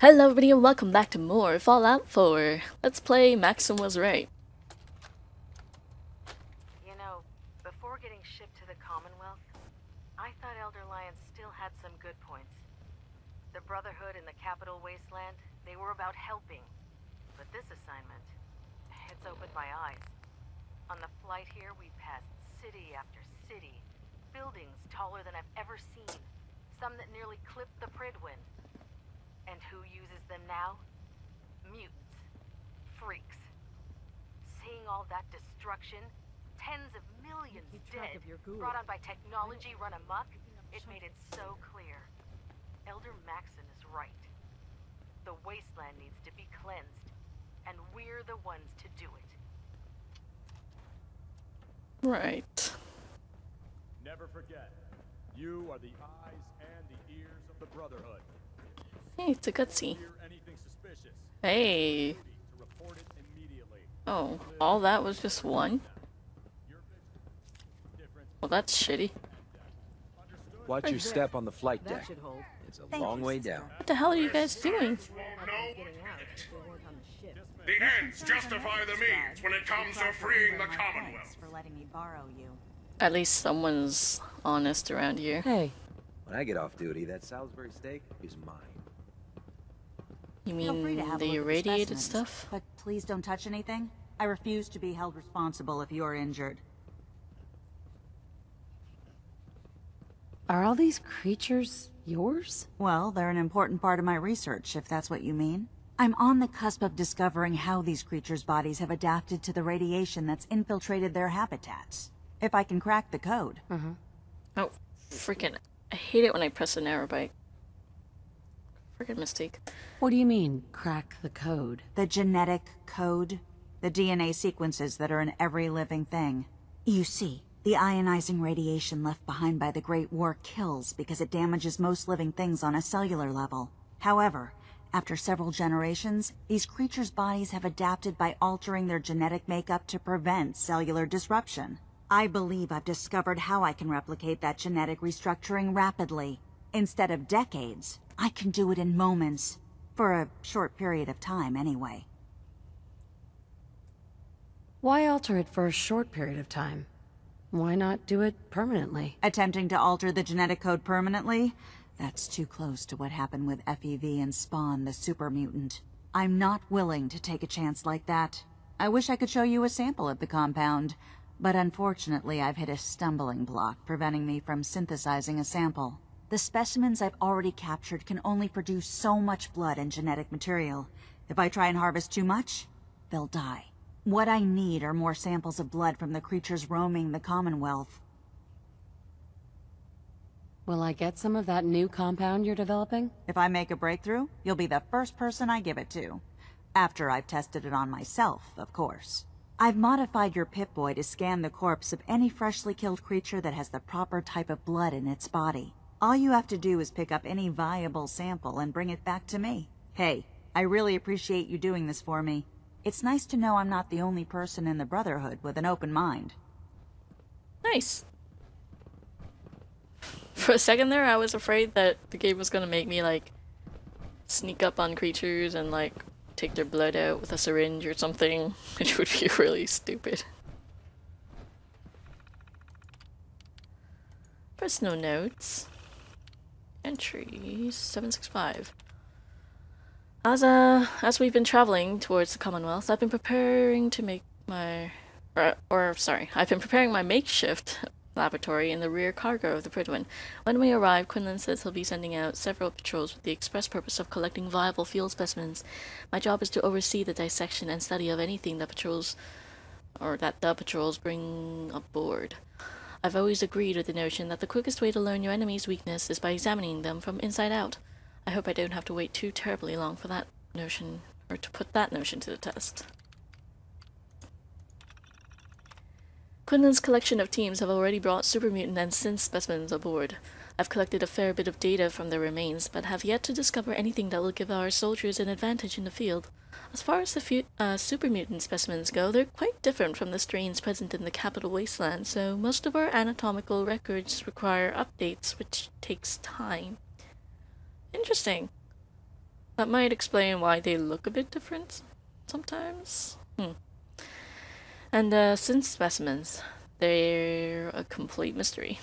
Hello everybody and welcome back to more Fallout 4. Let's play Maxim Was Right. You know, before getting shipped to the Commonwealth, I thought Elder Lions still had some good points. The Brotherhood in the Capital Wasteland, they were about helping. But this assignment, it's opened my eyes. On the flight here, we passed city after city, buildings taller than I've ever seen, some that nearly clipped the Pridwin. And who uses them now? Mutants. Freaks. Seeing all that destruction, tens of millions dead, brought on by technology run amok, it made it so clear. Elder Maxim is right. The wasteland needs to be cleansed, and we're the ones to do it. Right. Never forget, you are the eyes and the ears of the Brotherhood. Hey, it's a cutscene. Anything suspicious, Hey. to report it immediately. Oh, all that was just one? Well, that's shitty. Watch your step on the flight deck. It's a long way down. What the hell are you guys doing? The ends justify the means when it comes to freeing the Commonwealth. For letting me borrow you. At least someone's honest around here. Hey. When I get off duty, that Salisbury steak is mine. You Feel free to mean have a the look at irradiated specimens, stuff? But please don't touch anything. I refuse to be held responsible if you're injured. Are all these creatures yours? Well, they're an important part of my research, if that's what you mean. I'm on the cusp of discovering how these creatures' bodies have adapted to the radiation that's infiltrated their habitats. If I can crack the code. Oh, freaking. I hate it when I press an arrow bite. Freaking mistake. What do you mean, crack the code? The genetic code. The DNA sequences that are in every living thing. You see, the ionizing radiation left behind by the Great War kills because it damages most living things on a cellular level. However, after several generations, these creatures' bodies have adapted by altering their genetic makeup to prevent cellular disruption. I believe I've discovered how I can replicate that genetic restructuring rapidly. Instead of decades, I can do it in moments. For a short period of time, anyway. Why alter it for a short period of time? Why not do it permanently? Attempting to alter the genetic code permanently? That's too close to what happened with FEV and Spawn, the super mutant. I'm not willing to take a chance like that. I wish I could show you a sample at the compound, but unfortunately I've hit a stumbling block preventing me from synthesizing a sample. The specimens I've already captured can only produce so much blood and genetic material. If I try and harvest too much, they'll die. What I need are more samples of blood from the creatures roaming the Commonwealth. Will I get some of that new compound you're developing? If I make a breakthrough, you'll be the first person I give it to. After I've tested it on myself, of course. I've modified your Pip-Boy to scan the corpse of any freshly killed creature that has the proper type of blood in its body. All you have to do is pick up any viable sample and bring it back to me. Hey, I really appreciate you doing this for me. It's nice to know I'm not the only person in the Brotherhood with an open mind. Nice. For a second there, I was afraid that the game was gonna make me, like, sneak up on creatures and, like, take their blood out with a syringe or something, which would be really stupid. Personal notes. Entry 765. As we've been traveling towards the Commonwealth, I've been preparing to make my I've been preparing my makeshift laboratory in the rear cargo of the Pridwin. When we arrive, Quinlan says he'll be sending out several patrols with the express purpose of collecting viable field specimens. My job is to oversee the dissection and study of anything that the patrols bring aboard. I've always agreed with the notion that the quickest way to learn your enemy's weakness is by examining them from inside out. I hope I don't have to wait too terribly long for that notion, or to put that notion to the test. Quinlan's collection of teams have already brought super mutant and synth specimens aboard. I've collected a fair bit of data from their remains, but have yet to discover anything that will give our soldiers an advantage in the field. As far as the super mutant specimens go, they're quite different from the strains present in the Capital Wasteland, so most of our anatomical records require updates, which takes time. Interesting. That might explain why they look a bit different sometimes. And synth specimens, they're a complete mystery.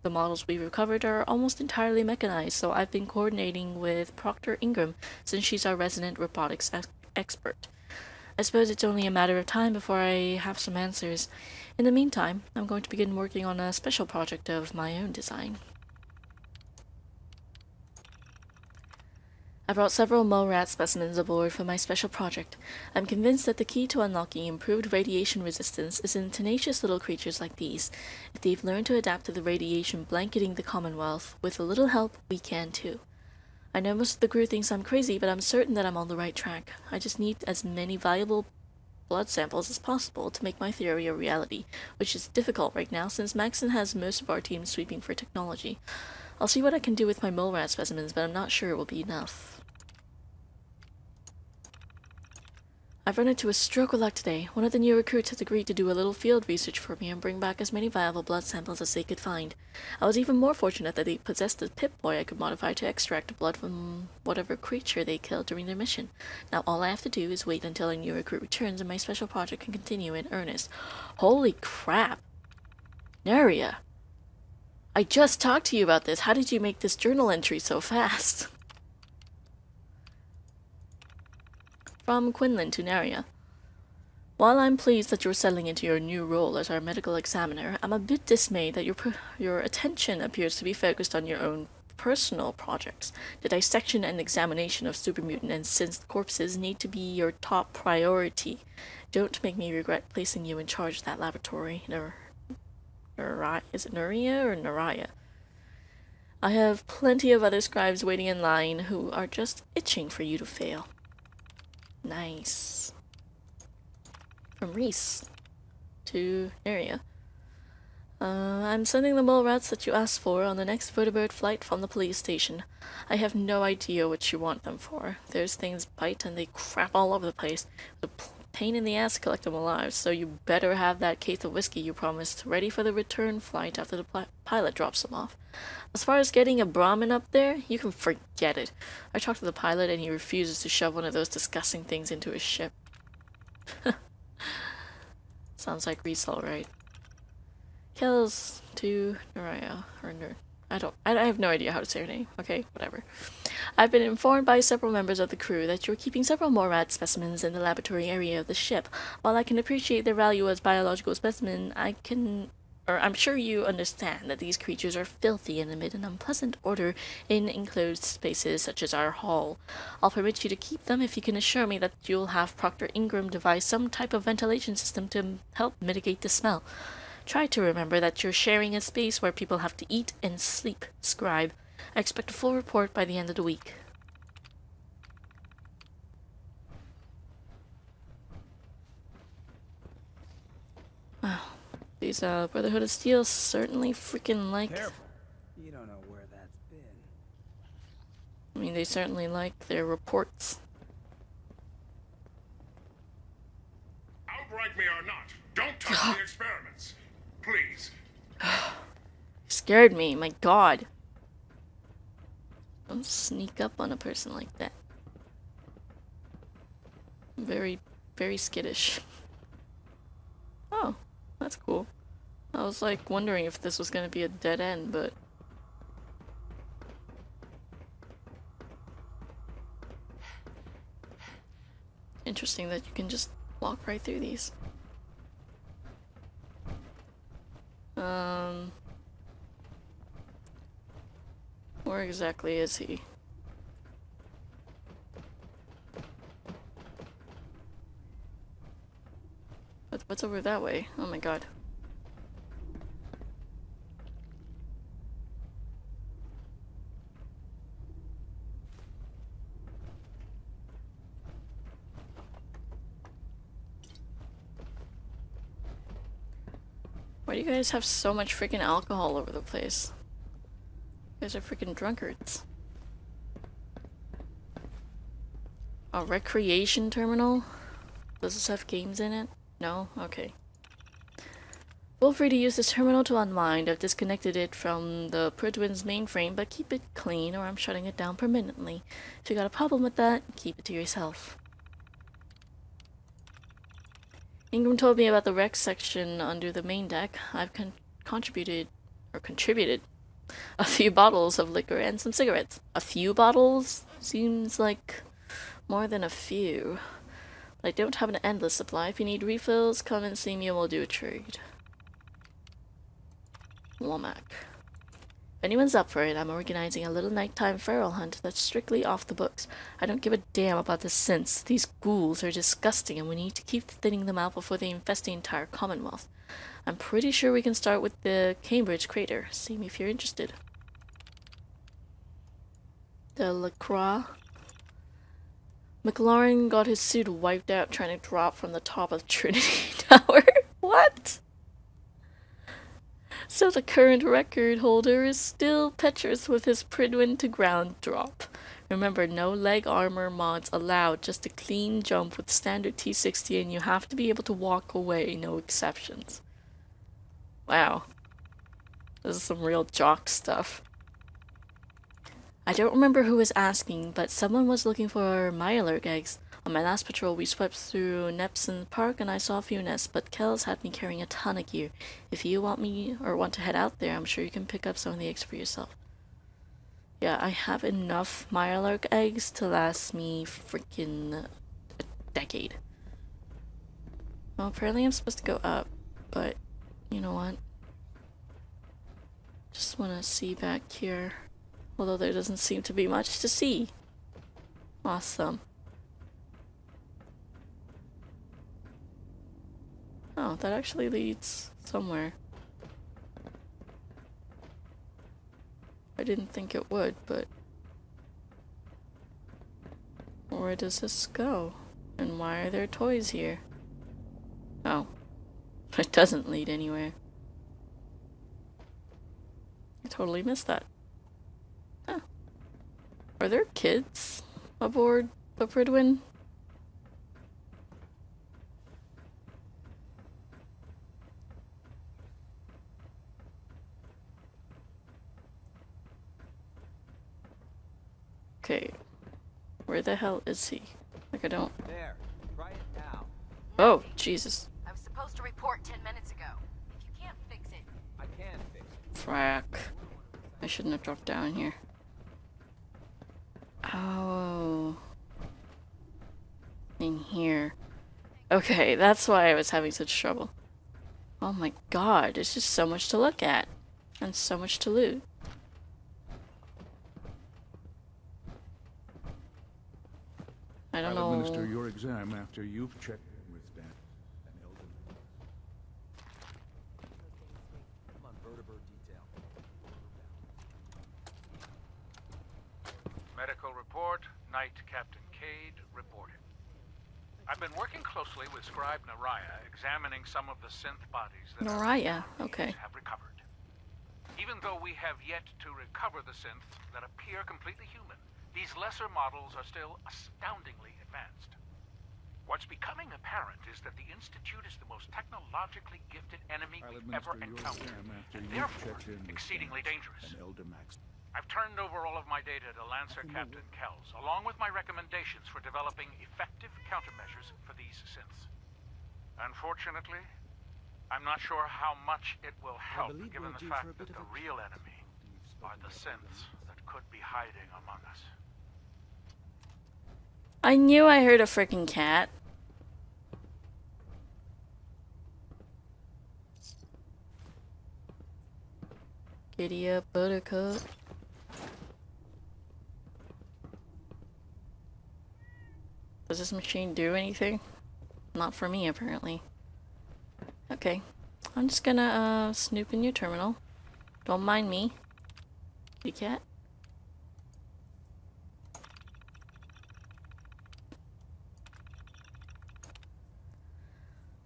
The models we've recovered are almost entirely mechanized, so I've been coordinating with Proctor Ingram since she's our resident robotics expert. I suppose it's only a matter of time before I have some answers. In the meantime, I'm going to begin working on a special project of my own design. I brought several mole rat specimens aboard for my special project. I'm convinced that the key to unlocking improved radiation resistance is in tenacious little creatures like these. If they've learned to adapt to the radiation blanketing the Commonwealth, with a little help, we can too. I know most of the crew thinks I'm crazy, but I'm certain that I'm on the right track. I just need as many valuable blood samples as possible to make my theory a reality, which is difficult right now since Maxon has most of our team sweeping for technology. I'll see what I can do with my mole rat specimens, but I'm not sure it will be enough. I've run into a stroke of luck today. One of the new recruits has agreed to do a little field research for me and bring back as many viable blood samples as they could find. I was even more fortunate that they possessed a Pip-Boy I could modify to extract blood from whatever creature they killed during their mission. Now all I have to do is wait until a new recruit returns and my special project can continue in earnest. Holy crap! Neria! I just talked to you about this. How did you make this journal entry so fast? From Quinlan to Neria. While I'm pleased that you're settling into your new role as our medical examiner, I'm a bit dismayed that your attention appears to be focused on your own personal projects. The dissection and examination of supermutant and synth corpses need to be your top priority. Don't make me regret placing you in charge of that laboratory. Is it Neria or Neria? I have plenty of other scribes waiting in line who are just itching for you to fail. Nice. From Reese to Neria. I'm sending the mole rats that you asked for on the next vertebrate flight from the police station. I have no idea what you want them for. Those things bite and they crap all over the place. It's a pain in the ass to collect them alive, so you better have that case of whiskey you promised ready for the return flight after the pilot drops them off. As far as getting a Brahmin up there, you can forget it. I talked to the pilot and he refuses to shove one of those disgusting things into his ship. Sounds like Reese, alright. Kells to Neria, or I have no idea how to say her name. Okay, whatever. I've been informed by several members of the crew that you're keeping several more rat specimens in the laboratory area of the ship. While I can appreciate their value as biological specimen, I'm sure you understand that these creatures are filthy and emit an unpleasant odor in enclosed spaces such as our hall. I'll permit you to keep them if you can assure me that you'll have Proctor Ingram devise some type of ventilation system to help mitigate the smell. Try to remember that you're sharing a space where people have to eat and sleep, scribe. I expect a full report by the end of the week. Wow. These Brotherhood of Steel certainly freaking like... Careful. You don't know where that's been. I mean, they certainly like their reports. Outright me or not, don't touch the experiments. Please. Scared me, my god. Don't sneak up on a person like that. I'm very, very skittish. Oh, that's cool. I was like wondering if this was gonna be a dead end, but... Interesting that you can just walk right through these. Where exactly is he? What's over that way? Oh my god. Why do you guys have so much freaking alcohol over the place? You guys are freaking drunkards. A recreation terminal? Does this have games in it? No? Okay. Feel free to use this terminal to unwind. I've disconnected it from the Pridwin's mainframe, but keep it clean or I'm shutting it down permanently. If you got a problem with that, keep it to yourself. Ingram told me about the rec section under the main deck. I've contributed a few bottles of liquor and some cigarettes. A few bottles? Seems like more than a few. But I don't have an endless supply. If you need refills, come and see me and we'll do a trade. Womack. If anyone's up for it, I'm organizing a little nighttime feral hunt that's strictly off the books. I don't give a damn about the synths. These ghouls are disgusting and we need to keep thinning them out before they infest the entire Commonwealth. I'm pretty sure we can start with the Cambridge crater. See me if you're interested. Delacroix. McLaurin got his suit wiped out trying to drop from the top of Trinity Tower. What? So the current record holder is still Petrus with his Pridwin to ground drop. Remember, no leg armor mods allowed, just a clean jump with standard T60 and you have to be able to walk away, no exceptions. Wow. This is some real jock stuff. I don't remember who was asking, but someone was looking for Mirelurk eggs. On my last patrol, we swept through Nepson Park and I saw a few nests, but Kells had me carrying a ton of gear. If you want to head out there, I'm sure you can pick up some of the eggs for yourself. Yeah, I have enough Mirelurk eggs to last me freaking a decade. Well, apparently I'm supposed to go up, but you know what? Just want to see back here. Although there doesn't seem to be much to see. Awesome. Oh, that actually leads somewhere. I didn't think it would, but... Where does this go? And why are there toys here? Oh. It doesn't lead anywhere. I totally missed that. Huh. Are there kids aboard the Pridwin? Okay. Where the hell is he? Like I don't... There. Try it now. Oh, Jesus. I was supposed to report 10 minutes ago. If you can't fix it... I can fix it. Frack. I shouldn't have dropped down here. Oh. In here. Okay, that's why I was having such trouble. Oh my god, there's just so much to look at. And so much to loot. I don't know. I'll administer your exam after you've checked with Dan and Eldon. Come on, vertebra detail. Medical report, Knight Captain Cade reporting. I've been working closely with Scribe Naraya, examining some of the synth bodies that Naraya, our okay. have recovered. Even though we have yet to recover the synths that appear completely human, these lesser models are still astoundingly advanced. What's becoming apparent is that the Institute is the most technologically gifted enemy I'll we've ever administer your encountered, exam after and you've therefore checked in with exceedingly Dan dangerous. and Elder Max. I've turned over all of my data to Lancer Captain Kells, along with my recommendations for developing effective countermeasures for these synths. Unfortunately, I'm not sure how much it will help, believe given we're the due fact for a that bit the of a real enemy are the synths that could be hiding among us. I knew I heard a freaking cat. Giddy up, Buttercup. Does this machine do anything? Not for me, apparently. Okay. I'm just gonna, snoop in your terminal. Don't mind me. Kitty cat.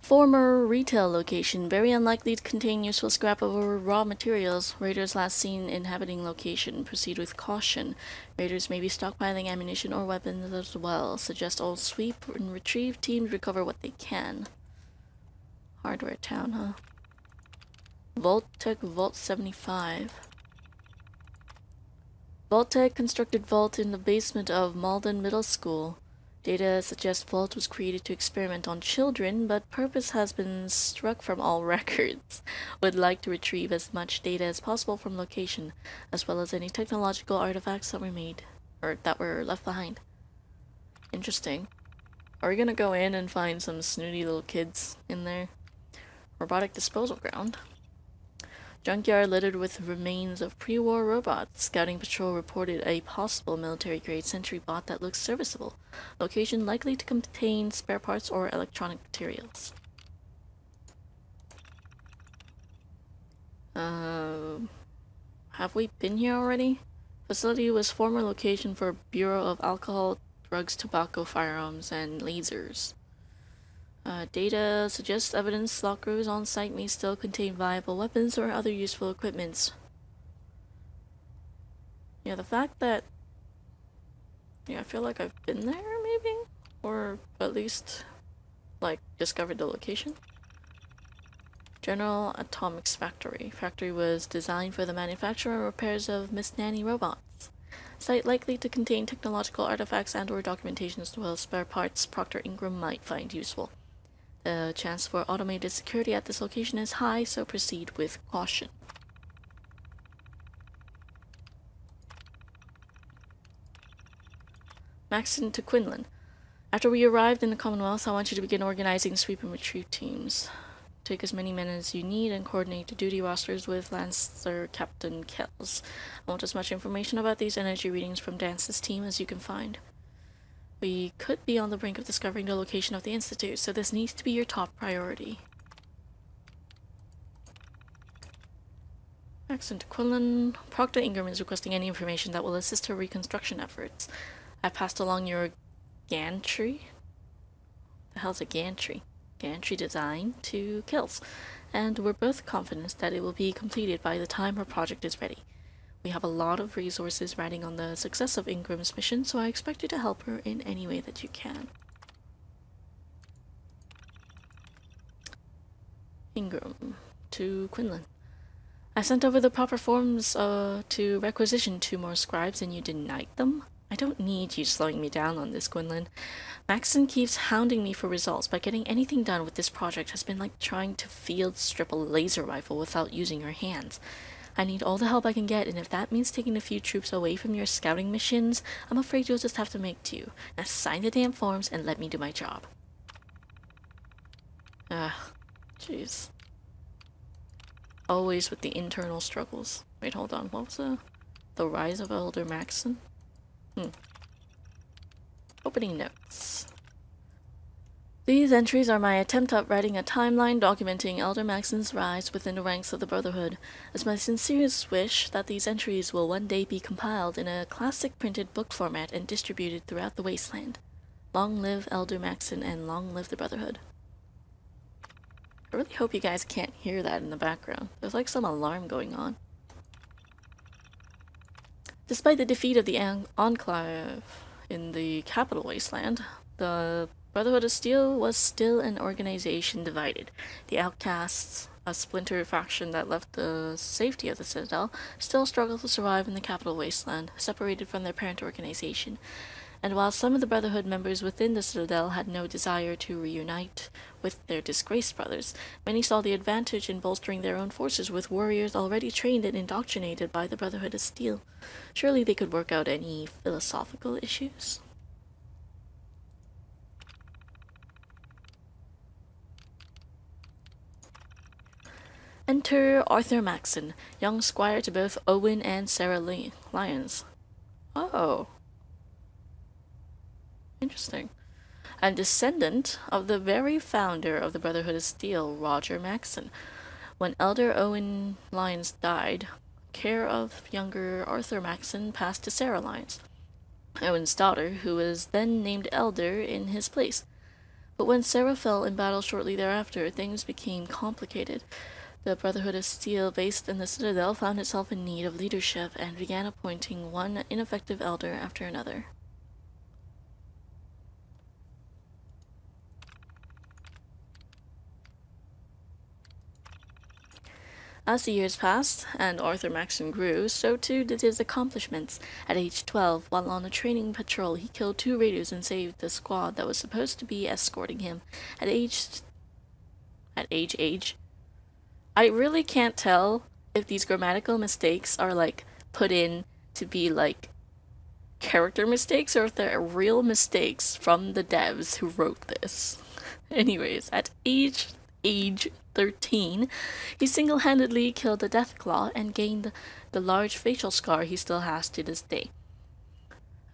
Former retail location, very unlikely to contain useful scrap or raw materials. Raiders last seen inhabiting location. Proceed with caution. Raiders may be stockpiling ammunition or weapons as well. Suggest all sweep and retrieve teams recover what they can. Hardware town, huh? Vault-Tec Vault 75. Vault-Tec constructed Vault in the basement of Malden Middle School. Data suggests Vault was created to experiment on children, but purpose has been struck from all records. Would like to retrieve as much data as possible from location, as well as any technological artifacts that were made, or that were left behind. Interesting. Are we gonna go in and find some snooty little kids in there? Robotic disposal ground. Junkyard littered with remains of pre-war robots. Scouting patrol reported a possible military-grade sentry bot that looks serviceable. Location likely to contain spare parts or electronic materials. Have we been here already? Facility was former location for Bureau of Alcohol, Drugs, Tobacco, Firearms, and Lasers. Data suggests evidence lockers on site may still contain viable weapons or other useful equipments. Yeah, the fact that... Yeah, I feel like I've been there, maybe? Or at least, like, discovered the location. General Atomics Factory. Factory was designed for the manufacture and repairs of Miss Nanny robots. Site likely to contain technological artifacts and or documentation as well as spare parts Proctor Ingram might find useful. The chance for automated security at this location is high, so proceed with caution. Maxon to Quinlan. After we arrived in the Commonwealth, I want you to begin organizing sweep and retrieve teams. Take as many men as you need and coordinate the duty rosters with Lancer Captain Kells. I want as much information about these energy readings from Dance's team as you can find. We could be on the brink of discovering the location of the Institute, so this needs to be your top priority. Accent to Quinlan. Proctor Ingram is requesting any information that will assist her reconstruction efforts. I passed along your gantry? The hell's a gantry? Gantry design to Kills, and we're both confident that it will be completed by the time her project is ready. We have a lot of resources riding on the success of Ingram's mission, so I expect you to help her in any way that you can. Ingram to Quinlan. I sent over the proper forms to requisition 2 more scribes and you denied them? I don't need you slowing me down on this, Quinlan. Maxon keeps hounding me for results, but getting anything done with this project has been like trying to field strip a laser rifle without using your hands. I need all the help I can get, and if that means taking a few troops away from your scouting missions, I'm afraid you'll just have to make do. Now sign the damn forms and let me do my job. Jeez. Always with the internal struggles. Wait, hold on. What was the rise of Elder Maxon? Opening notes. These entries are my attempt at writing a timeline documenting Elder Maxon's rise within the ranks of the Brotherhood. It's my sincerest wish that these entries will one day be compiled in a classic printed book format and distributed throughout the wasteland. Long live Elder Maxon and long live the Brotherhood. I really hope you guys can't hear that in the background. There's like some alarm going on. Despite the defeat of the Enclave in the capital wasteland, the Brotherhood of Steel was still an organization divided. The Outcasts, a splinter faction that left the safety of the Citadel, still struggled to survive in the capital wasteland, separated from their parent organization. And while some of the Brotherhood members within the Citadel had no desire to reunite with their disgraced brothers, many saw the advantage in bolstering their own forces with warriors already trained and indoctrinated by the Brotherhood of Steel. Surely they could work out any philosophical issues. Enter Arthur Maxon, young squire to both Owen and Sarah Lyons. Oh. Interesting. And descendant of the very founder of the Brotherhood of Steel, Roger Maxon. When Elder Owen Lyons died, care of younger Arthur Maxon passed to Sarah Lyons, Owen's daughter, who was then named Elder in his place. But when Sarah fell in battle shortly thereafter, things became complicated. The Brotherhood of Steel, based in the Citadel, found itself in need of leadership and began appointing one ineffective elder after another. As the years passed, and Arthur Maxon grew, so too did his accomplishments. At age 12, while on a training patrol, he killed 2 raiders and saved the squad that was supposed to be escorting him. At age... I really can't tell if these grammatical mistakes are, like, put in to be, like, character mistakes, or if they're real mistakes from the devs who wrote this. Anyways, at age 13, he single-handedly killed a Deathclaw and gained the large facial scar he still has to this day.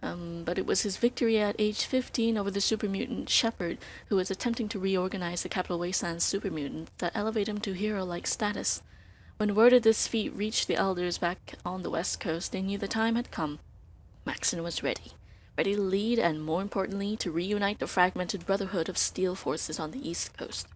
But it was his victory at age 15 over the super mutant Shepard, who was attempting to reorganize the Capital Wasteland's super mutants, that elevated him to hero-like status. When word of this feat reached the Elders back on the West Coast, they knew the time had come. Maxon was ready to lead, and more importantly, to reunite the fragmented Brotherhood of Steel forces on the East Coast.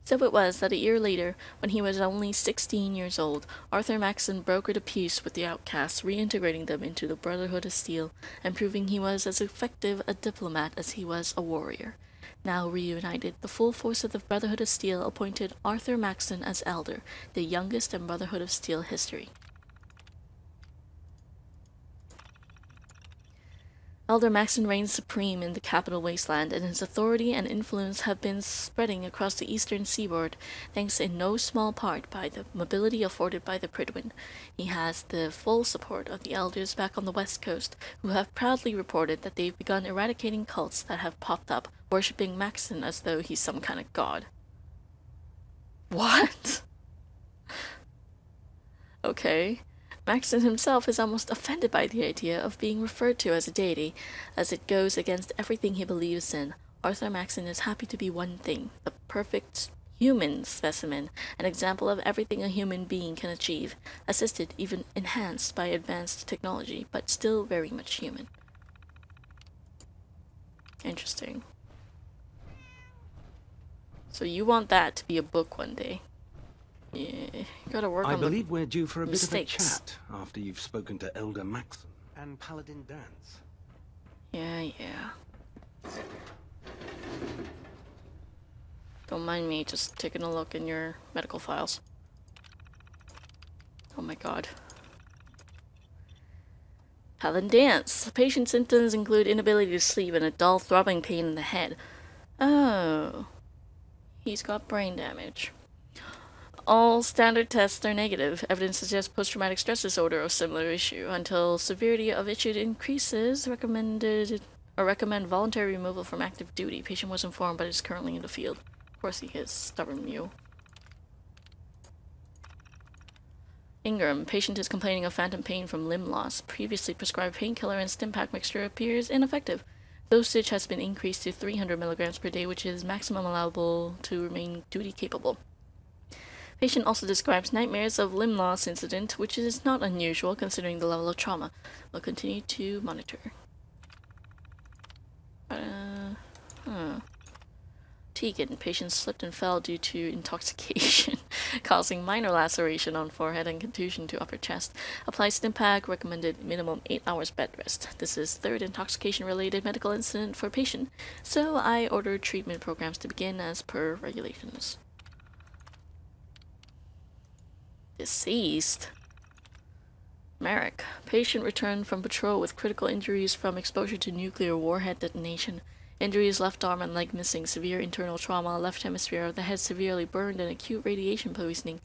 So it was that a year later, when he was only 16 years old, Arthur Maxon brokered a peace with the outcasts, reintegrating them into the Brotherhood of Steel, and proving he was as effective a diplomat as he was a warrior. Now reunited, the full force of the Brotherhood of Steel appointed Arthur Maxon as Elder, the youngest in Brotherhood of Steel history. Elder Maxon reigns supreme in the Capital Wasteland, and his authority and influence have been spreading across the eastern seaboard, thanks in no small part by the mobility afforded by the Prydwen. He has the full support of the Elders back on the West Coast, who have proudly reported that they've begun eradicating cults that have popped up, worshipping Maxon as though he's some kind of god. What? Okay. Maxon himself is almost offended by the idea of being referred to as a deity, as it goes against everything he believes in. Arthur Maxon is happy to be one thing, the perfect human specimen, an example of everything a human being can achieve, assisted, even enhanced by advanced technology, but still very much human. Interesting. So you want that to be a book one day? Yeah, you gotta work on the I believe we're due for a mistakes. bit of a chat after you've spoken to Elder Maxon and Paladin Dance. Yeah. Don't mind me just taking a look in your medical files. Oh my god. Paladin Dance. The patient's symptoms include inability to sleep and a dull throbbing pain in the head. Oh. He's got brain damage. All standard tests are negative. Evidence suggests post-traumatic stress disorder or similar issue. Until severity of issue increases, recommend voluntary removal from active duty. Patient was informed but is currently in the field. Of course he is. Stubborn mule. Ingram. Patient is complaining of phantom pain from limb loss. Previously prescribed painkiller and Stimpack mixture appears ineffective. Dosage has been increased to 300 milligrams per day, which is maximum allowable to remain duty capable. Patient also describes nightmares of limb loss incident, which is not unusual considering the level of trauma. We'll continue to monitor. Tegan. Patient slipped and fell due to intoxication, causing minor laceration on forehead and contusion to upper chest. Apply Stimpack, recommended minimum 8 hours bed rest. This is third intoxication-related medical incident for patient, so I ordered treatment programs to begin as per regulations. Deceased. Merrick. Patient returned from patrol with critical injuries from exposure to nuclear warhead detonation. Injuries: left arm and leg missing, severe internal trauma, left hemisphere of the head severely burned, and acute radiation poisoning.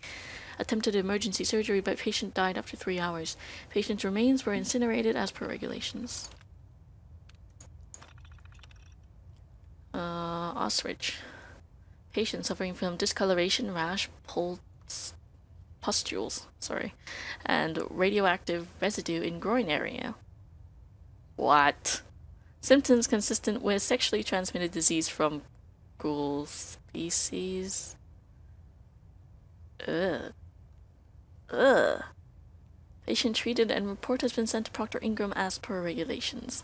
Attempted emergency surgery, but patient died after 3 hours. Patient's remains were incinerated as per regulations. Osrich. Patient suffering from discoloration, rash, pustules, and radioactive residue in groin area. What? Symptoms consistent with sexually transmitted disease from ghoul species. Ugh. Patient treated and report has been sent to Proctor Ingram as per regulations.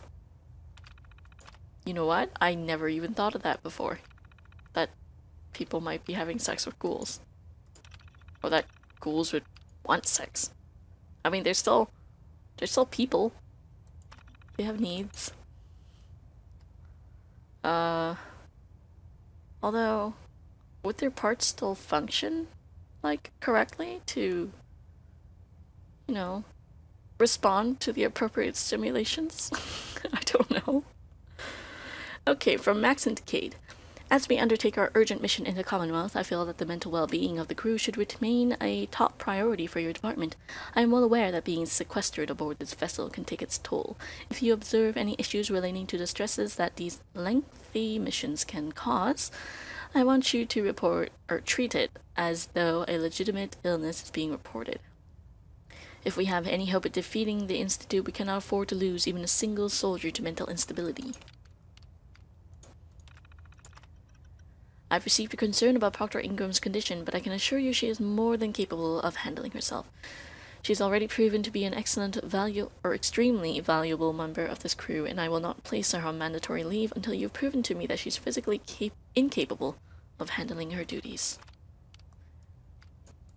You know what? I never even thought of that before. That people might be having sex with ghouls. Or that ghouls would want sex. I mean, they're still people. They have needs. Although, would their parts still function, like, correctly to, you know, respond to the appropriate stimulations? I don't know. Okay, from Max and Cade. As we undertake our urgent mission in the Commonwealth, I feel that the mental well-being of the crew should remain a top priority for your department. I am well aware that being sequestered aboard this vessel can take its toll. If you observe any issues relating to the stresses that these lengthy missions can cause, I want you to report or treat it as though a legitimate illness is being reported. If we have any hope of defeating the Institute, we cannot afford to lose even a single soldier to mental instability. I've received a concern about Proctor Ingram's condition, but I can assure you she is more than capable of handling herself. She's already proven to be an extremely valuable member of this crew, and I will not place her on mandatory leave until you've proven to me that she's physically incapable of handling her duties.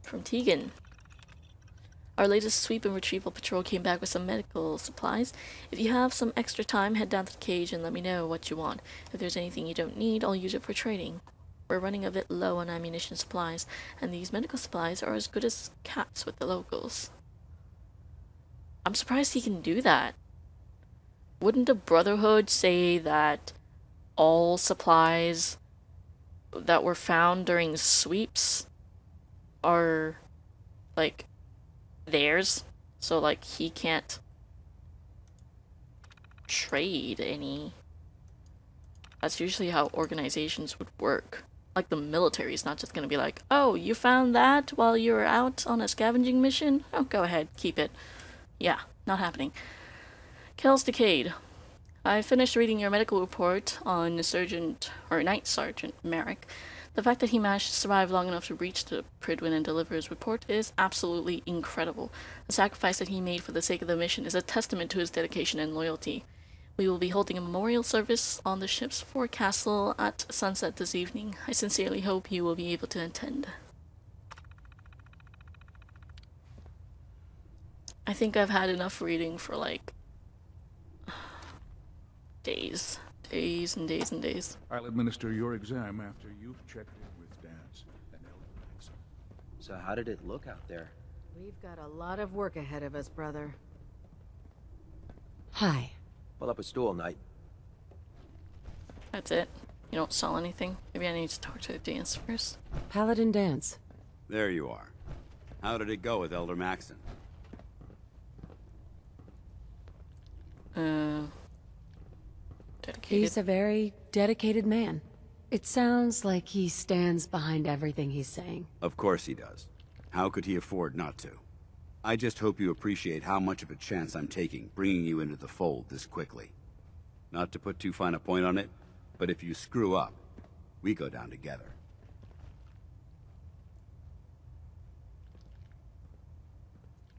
From Tegan. Our latest sweep and retrieval patrol came back with some medical supplies. If you have some extra time, head down to the cage and let me know what you want. If there's anything you don't need, I'll use it for trading. We're running a bit low on ammunition supplies, and these medical supplies are as good as cats with the locals. I'm surprised he can do that. Wouldn't the Brotherhood say that all supplies that were found during sweeps are, like, theirs? So, like, he can't trade any. That's usually how organizations would work. Like, the military is not just gonna be like, oh, you found that while you were out on a scavenging mission? Oh, go ahead, keep it. Yeah, not happening. Kel's Decade. I finished reading your medical report on Night Sergeant Merrick. The fact that he managed to survive long enough to reach the Pridwin and deliver his report is absolutely incredible. The sacrifice that he made for the sake of the mission is a testament to his dedication and loyalty. We will be holding a memorial service on the ship's forecastle at sunset this evening. I sincerely hope you will be able to attend. I think I've had enough reading for, like, days. Days and days and days. I'll administer your exam after you've checked in with Dance and Elder Maxon. So how did it look out there? We've got a lot of work ahead of us, brother. Hi. Pull up a stool, Knight. That's it. You don't sell anything? Maybe I need to talk to Dance first. Paladin Dance. There you are. How did it go with Elder Maxon? Dedicated. He's a very dedicated man. It sounds like he stands behind everything he's saying. Of course he does. How could he afford not to? I just hope you appreciate how much of a chance I'm taking, bringing you into the fold this quickly. Not to put too fine a point on it, but if you screw up, we go down together.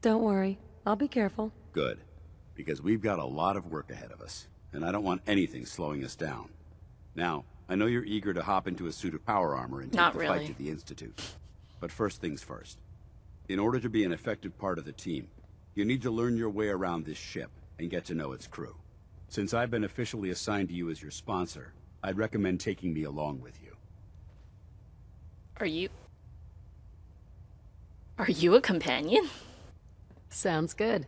Don't worry. I'll be careful. Good. Because we've got a lot of work ahead of us, and I don't want anything slowing us down. Now, I know you're eager to hop into a suit of power armor and take the fight to the Institute. But first things first. In order to be an effective part of the team, you need to learn your way around this ship and get to know its crew. Since I've been officially assigned to you as your sponsor, I'd recommend taking me along with you. Are you a companion? Sounds good.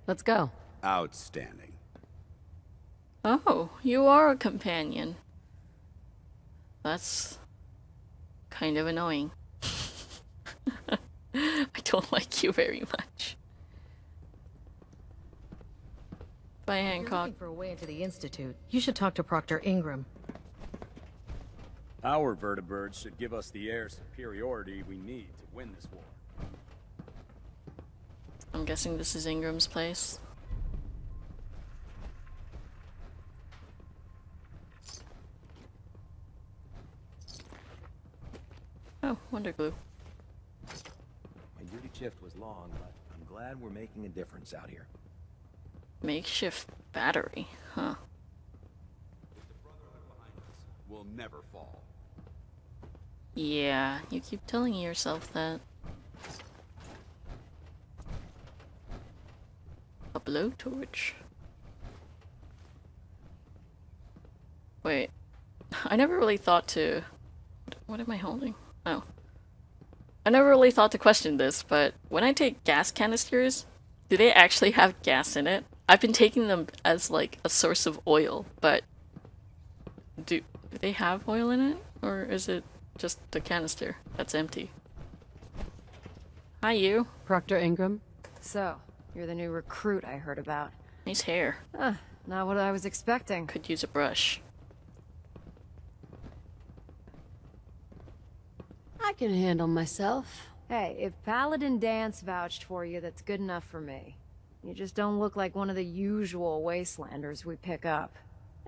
Let's go. Outstanding. Oh, you are a companion. That's kind of annoying. I don't like you very much. Bye, If you're Hancock. looking for a way into the Institute, you should talk to Proctor Ingram. Our vertibirds should give us the air superiority we need to win this war. I'm guessing this is Ingram's place. Oh, Wonder Glue. My duty shift was long, but I'm glad we're making a difference out here. Makeshift battery, huh? With the Brotherhood behind us, we'll never fall. Yeah, you keep telling yourself that. A blowtorch. Wait, I never really thought to What am I holding? Oh. I never really thought to question this, but when I take gas canisters, do they actually have gas in it? I've been taking them as like a source of oil, but do they have oil in it? Or is it just the canister that's empty? Hi, you. Proctor Ingram? So, you're the new recruit I heard about. Nice hair. Not what I was expecting. Could use a brush. I can handle myself. Hey, if Paladin Dance vouched for you, that's good enough for me. You just don't look like one of the usual wastelanders we pick up.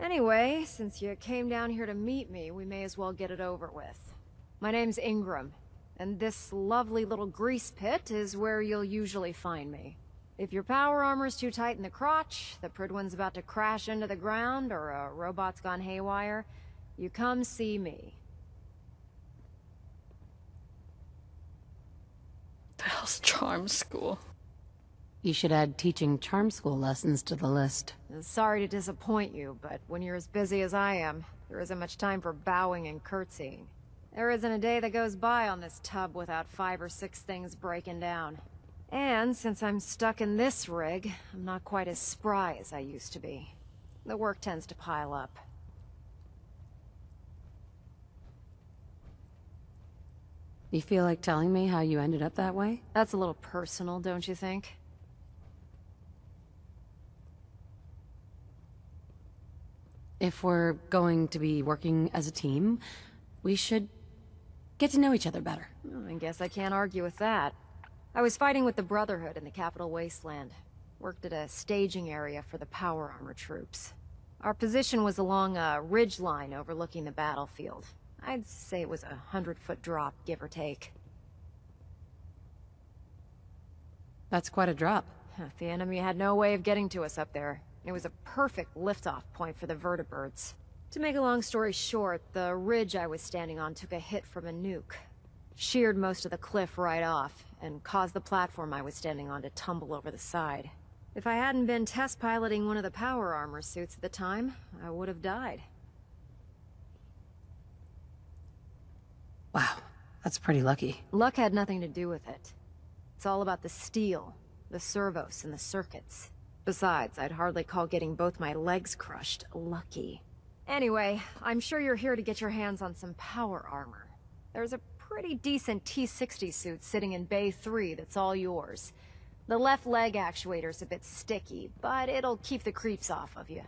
Anyway, since you came down here to meet me, we may as well get it over with. My name's Ingram, and this lovely little grease pit is where you'll usually find me. If your power armor's too tight in the crotch, the Pridwen's about to crash into the ground, or a robot's gone haywire, you come see me. The hell's charm school? You should add teaching charm school lessons to the list. Sorry to disappoint you, but when you're as busy as I am, there isn't much time for bowing and curtsying. There isn't a day that goes by on this tub without 5 or 6 things breaking down. And since I'm stuck in this rig, I'm not quite as spry as I used to be. The work tends to pile up. You feel like telling me how you ended up that way? That's a little personal, don't you think? If we're going to be working as a team, we should get to know each other better. I guess I can't argue with that. I was fighting with the Brotherhood in the Capital Wasteland. Worked at a staging area for the power armor troops. Our position was along a ridge line overlooking the battlefield. I'd say it was a 100-foot drop, give or take. That's quite a drop. The enemy had no way of getting to us up there. It was a perfect liftoff point for the vertibirds. To make a long story short, the ridge I was standing on took a hit from a nuke. Sheared most of the cliff right off, and caused the platform I was standing on to tumble over the side. If I hadn't been test piloting one of the power armor suits at the time, I would have died. Wow, that's pretty lucky. Luck had nothing to do with it. It's all about the steel, the servos, and the circuits. Besides, I'd hardly call getting both my legs crushed lucky. Anyway, I'm sure you're here to get your hands on some power armor. There's a pretty decent T-60 suit sitting in Bay 3 that's all yours. The left leg actuator's a bit sticky, but it'll keep the creeps off of you.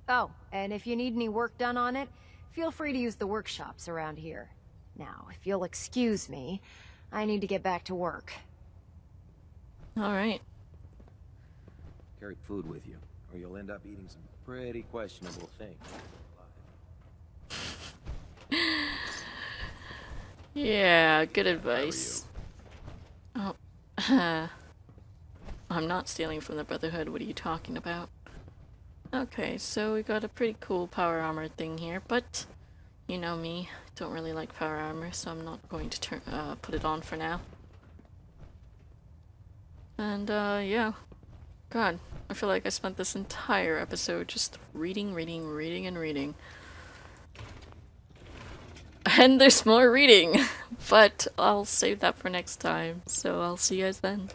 Oh, and if you need any work done on it, feel free to use the workshops around here. Now, if you'll excuse me, I need to get back to work. Alright. Carry food with you, or you'll end up eating some pretty questionable things. Yeah, good advice. Oh. I'm not stealing from the Brotherhood, what are you talking about? Okay, so we got a pretty cool power armor thing here, but you know me, don't really like power armor, so I'm not going to put it on for now. And yeah. God, I feel like I spent this entire episode just reading, and reading. And there's more reading, but I'll save that for next time, so I'll see you guys then.